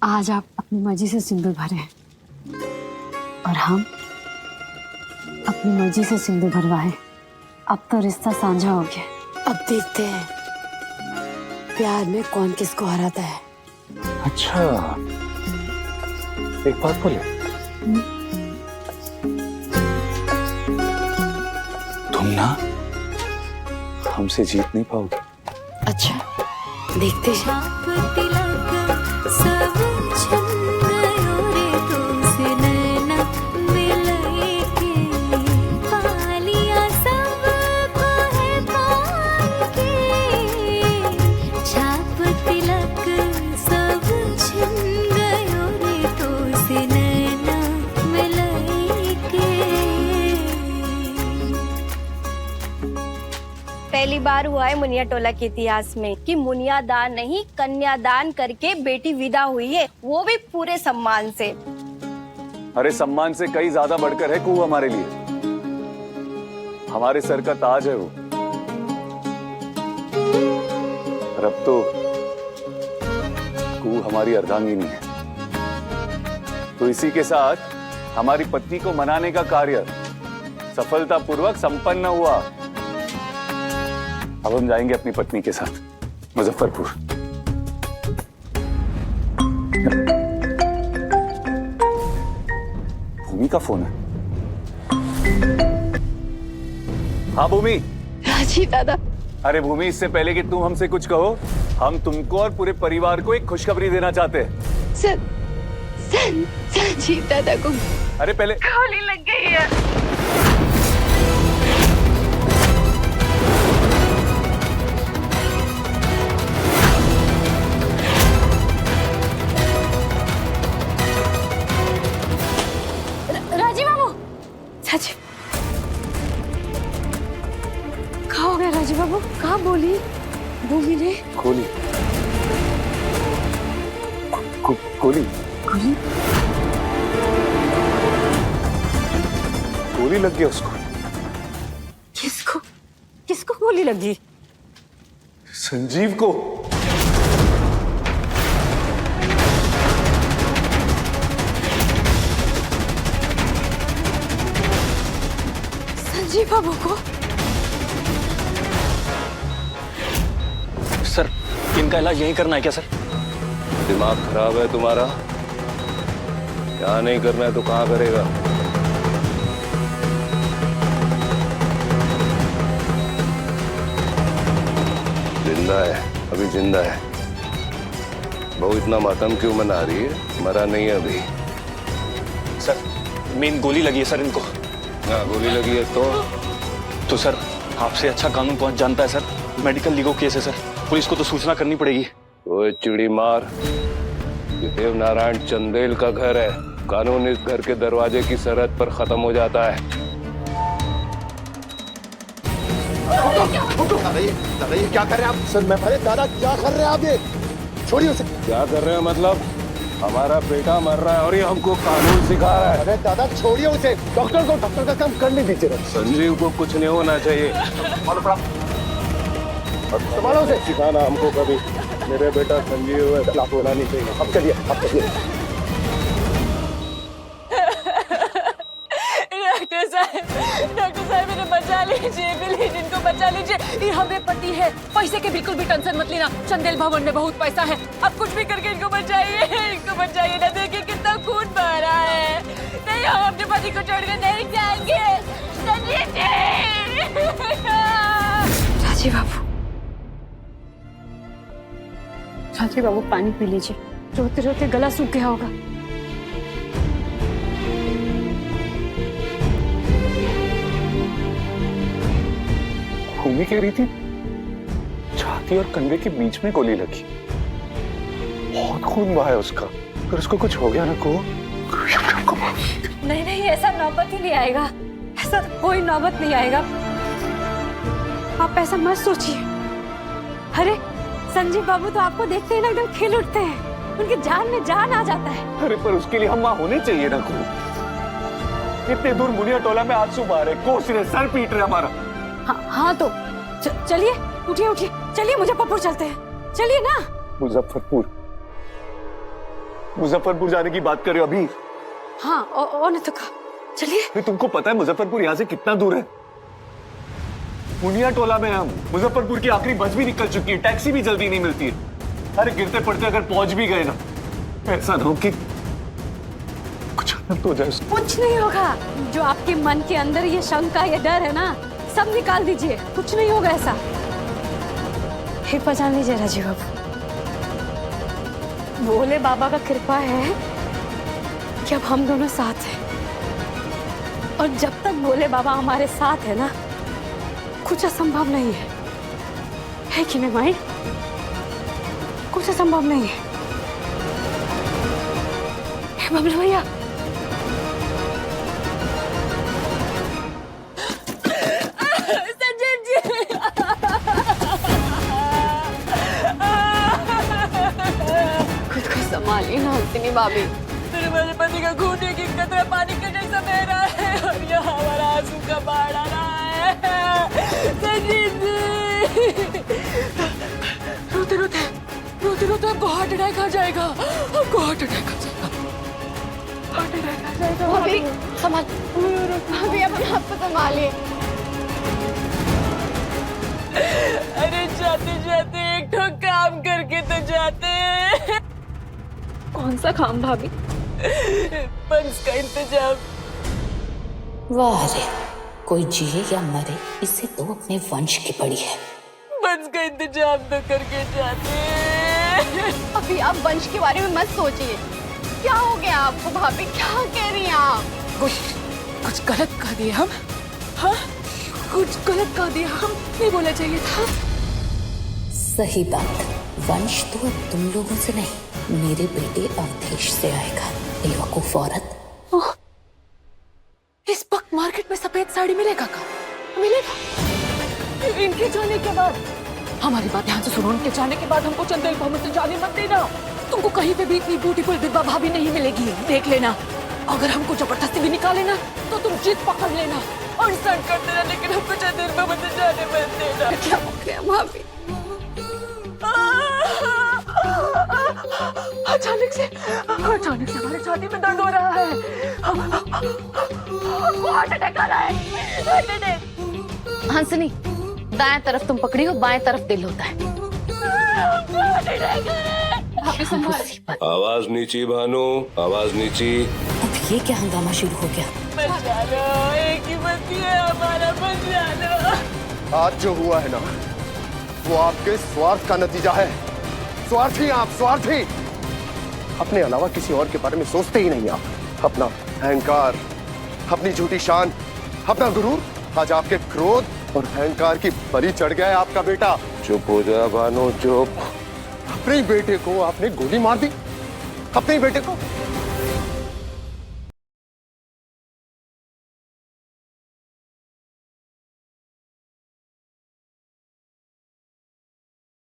आज आप अपनी मर्जी से सिंदूर भरे हैं और हम अपनी मर्जी से सिंदूर भरवाए। अब तो रिश्ता साझा हो गया। अब देखते हैं प्यार में कौन किसको हराता है। अच्छा, एक बात बोले, तुम ना हमसे जीत नहीं पाओगे। अच्छा, देखते हैं। पहली बार हुआ है मुनिया टोला के इतिहास में कि मुनिया दान नहीं कन्यादान करके बेटी विदा हुई है, वो भी पूरे सम्मान से। अरे सम्मान से कई ज्यादा बढ़कर है कू हमारे लिए। हमारे सर का ताज है वो। और अब तो कू हमारी अर्धांगिनी है। तो इसी के साथ हमारी पत्नी को मनाने का कार्य सफलतापूर्वक संपन्न हुआ। अब हम जाएंगे अपनी पत्नी के साथ मुजफ्फरपुर। भूमि का फोन है। हाँ भूमि। राजी दादा। अरे भूमि, इससे पहले कि तुम हमसे कुछ कहो, हम तुमको और पूरे परिवार को एक खुशखबरी देना चाहते हैं। संजीव दादा को अरे पहले गोली लग गई है। राजीव बाबू, राजीव कहाँ हो गया? राजीव बाबू कहाँ? बोली भूमि ने गोली गोली गोली गोली लग गया उसको। किसको किसको गोली लगी? संजीव को। संजीव बाबू को? सर, इनका इलाज यहीं करना है क्या सर? दिमाग खराब है तुम्हारा? क्या नहीं करना है तो कहाँ करेगा? जिंदा है, अभी जिंदा है। बहु इतना मातम क्यों मना रही है? मरा नहीं है अभी। सर, मेन गोली लगी है सर इनको। हाँ, गोली लगी है तो सर, आपसे अच्छा कानून कौन जानता है सर? मेडिकल लीगल केस है सर, पुलिस को तो सूचना करनी पड़ेगी। ओए चिड़ी मार, ये देव नारायण चंदेल का घर है। कानून इस घर के दरवाजे की सरहद पर खत्म हो जाता है। दादा ये क्या कर रहे हैं आप? सर मैं अरे दादा क्या कर रहे हैं आप? ये छोड़िए उसे। क्या कर रहे हैं मतलब? हमारा बेटा मर रहा है और ये हमको कानून सिखा रहा है। अरे दादा छोड़िए उसे। डॉक्टर का काम करने दीजिए। संजीव को कुछ नहीं होना चाहिए। संभालो उसे। सिखाना हमको कभी। मेरे बेटा संजीव है, आप होना नहीं चाहिए। अब चलिए, अब चलिए। डॉक्टर साहब मेरे बचा लीजिए प्लीज, इनको बचा लीजिए। ये हमें पति है, पैसे के बिल्कुल भी टेंशन मत लेना। चंदेल भवन में बहुत पैसा है, आप कुछ भी करके इनको बचाइए, इनको बचाइए। ना देखिए कितना खून बह रहा है। नहीं, हम अपने पति को छोड़कर नहीं जाएंगे। राजीव बाबू, राजीव बाबू पानी पी लीजिए। रोते रोते गला सूख गया होगा। भूमि कह रही थी छाती और कंधे के बीच में गोली लगी। बहुत खून बहा है उसका। अगर उसको कुछ हो गया ना को नहीं नहीं, ऐसा नौबत ही नहीं आएगा। ऐसा कोई नौबत नहीं आएगा। आप ऐसा मत सोचिए। अरे संजीव बाबू तो आपको देखते ही ना एकदम खिल उठते हैं। उनकी जान में जान आ जाता है। अरे पर उसके लिए हम वहां होने चाहिए ना को। इतने दूर मुनिया टोला में आंसू बहा रहे, कोस रहे, सर पीट रहे हमारा। हाँ तो चलिए उठिए उठिए, चलिए मुजफ्फरपुर चलते हैं, चलिए ना। मुजफ्फरपुर? मुजफ्फरपुर जाने की बात कर रहे हो अभी? हाँ, और नहीं तो कहा, चलिए। तुमको पता है मुजफ्फरपुर यहाँ से कितना दूर है? मुनिया टोला में हम, मुजफ्फरपुर की आखिरी बस भी निकल चुकी है, टैक्सी भी जल्दी नहीं मिलती है। अरे गिरते पड़ते अगर पहुंच भी गए ना, ऐसा ना हो कि कुछ अनर्थ हो जाए। कुछ नहीं होगा। जो आपके मन के अंदर ये शंका, ये डर है ना, सब निकाल दीजिए, कुछ नहीं होगा ऐसा। फिर पहचान लीजिए राजीव बाबू, भोले बाबा का कृपा है कि अब हम दोनों साथ हैं, और जब तक भोले बाबा हमारे साथ है ना, कुछ असंभव नहीं है कि नहीं माई? कुछ असंभव नहीं है। बबलू भैया, संजीव जी, खुद को संभालिए ना हंसिनी भाभी। मेरे पति का खून एक एक कतरा पानी के जैसा बह रहा है और यहाँ हमारा आंसू का बाढ़ आ रहा है। संजीव जी, रोते रोते रोते रोते आपको हार्ट अटैक आ जाएगा, आपको हार्ट अटैक आ जाएगा, हार्ट अटैक आ जाएगा। भाभी संभाल, भाभी अपने आप को संभालिए। अरे जाते जाते एक ठो काम करके तो जाते। कौन सा काम भाभी? पंच का इंतजाम। वाह रे, कोई जिए या मरे, इससे तो अपने वंश की पड़ी है। पंच का इंतजाम तो करके जाते। अभी आप वंश के बारे में मत सोचिए। क्या हो गया आपको भाभी? क्या कह रही हैं आप? कुछ गलत कह दिया हम? हाँ, कुछ गलत कह दिया हम, नहीं बोलना चाहिए था। सही बात, वंश तो अब तुम लोगों से नहीं, मेरे बेटे अवधेश से आएगा। बेवकूफ औरत। इस वक्त मार्केट में सफेद साड़ी मिलेगा का? मिलेगा। इनके जाने के बाद, हमारी बात ध्यान से सुनो, इनके जाने के बाद हमको चंदेल भवन से जाने मत देना। तुमको कहीं पे भी इतनी ब्यूटीफुल दिव्या भाभी नहीं मिलेगी, देख लेना। अगर हमको जबरदस्ती भी निकाले ना, तो तुम जिद पकड़ लेना और स्टंट करते रहना, लेकिन हमको चंदेल भवन से जाने मत देना। क्या हो गया भाभी? अचानक से हमारे छाती में दर्द हो रहा है, हमको हार्ट अटैक आ रहा है, हार्ट अटैक। हंसनी, दाएं तरफ तुम पकड़ी हो, बाएं तरफ दिल होता है। भाभी संभाल। आवाज नीची भानु, आवाज नीची। अब ये क्या हंगामा शुरू हो गया? बचा लो, एक ही बच्ची है हमारा, बचा लो। आज जो हुआ है ना, वो आपके स्वार्थ का नतीजा है। स्वार्थी आप, स्वार्थी। अपने अलावा किसी और के बारे में सोचते ही नहीं आप। अपना अहंकार, अपनी झूठी शान, अपना गुरूर, आज आपके क्रोध और अहंकार की बलि चढ़ गया है आपका बेटा। चुप हो जा भानु, चुप। अपने बेटे को आपने गोली मार दी, अपने बेटे को।